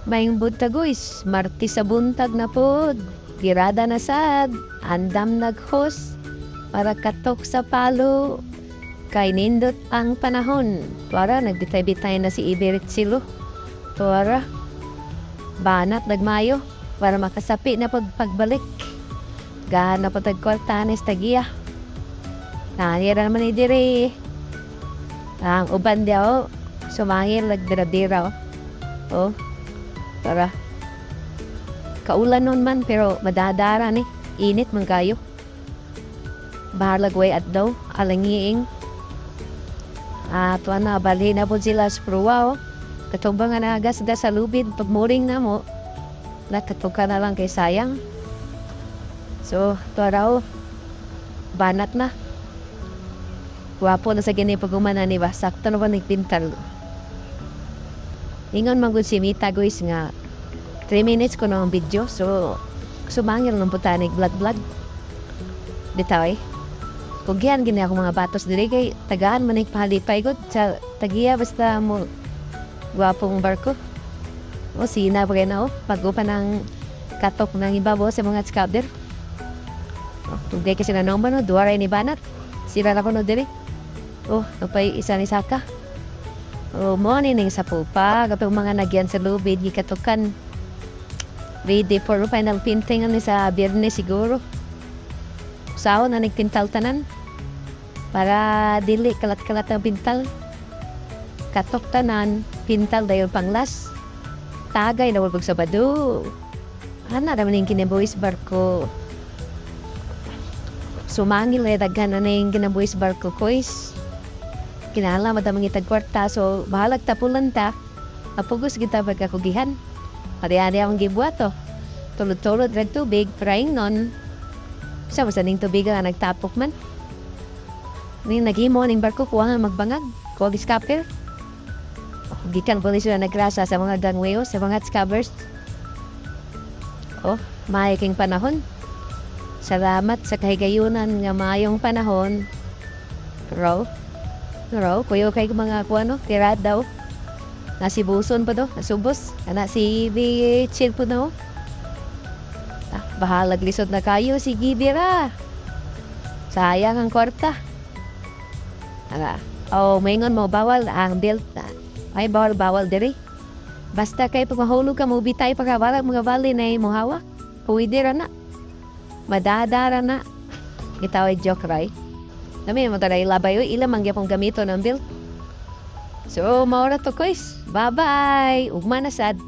Maing butagoys, marti sa buntag na pod. Girada na sad, andam naghos. Para katok sa palo. Kay nindot ang panahon. Tuara, nagbitay-bitay na si Iberit Silo. Tuara, banat nagmayo. Para makasapi na pagbalik. Gana po tagkwartanes tagiya. Nanira naman ni dire. Ang uban diyaw, sumangil nagdira-dira. Oh, para. Kaulan nun man, pero madadara ni. Init man kayo. Bahalag way at daw, alangiing. Tuwa na, bali na po sila sa pruwa, oh. Katumbang nga nagasgas sa lubid, pagmuring na mo, nakatog ka na lang kay sayang. So, tuwa raw, banat na. Wapo na sa ganyan pag-umana ni ba, sakto na ba nagpintal. Ingon man gud si Mita guys nga 3 minutes ko na ang video, so sumangil ng putanig vlog bitaw eh. Kung yan gini ako mga batos diri kay tagaan man paalipay gud sa tagiya basta mo gwapong barko. O sina pa na pagupa ng katok ng ibabaw sa mga scabder. Tugay kasi na naman no, duwaray ni banat. Sira na ko no diri. Napay isa ni Saka. Morning sa pupa, kapag mga nagyan sa lubid, gikatukan. Ready for final painting ni sa Biyernes siguro. Sao na nagpintal tanan. Para dili kalat-kalat ang pintal. Katok tanan, pintal dahil panglas. Tagay na wabag Sabado. Hana naman yung kinabuhis barko. Sumangil na daghan na yung kinabuhis barko kois. Kinala madamang itagkwarta, so bahalag tapulan ta. Apugos kita pagkakugihan. Pari-ari ang gibuhat to. Tulod-tulod red tubig, praing non. Sa masaning tubig nga nagtapok man. Ning naghimo ning barko kuha nga magbangag. Kuha giskaper. Gikan po sila nagrasa sa mga gangweo, sa mga scabbers. Mahiking panahon. Salamat sa kahigayunan nga mayong panahon. Kuyo kay mga kuano, tirad daw. Nasibuson pa do, nasubos. Kana si Bichil po no. Bahalag lisod na kayo, si Gibira. Sayang ang kwarta. Maingon mo, bawal ang belt. Ay, bawal diri. Basta kay pag mahulog ka, mubitay pagkabalag mga bali na yung hawak. Pwede ra na. Madadara na. Gitaway joke, right? Nami mo taray labay ilang mangyapong gamito ng bill. So, maura to guys. Bye-bye. Ugma na sad.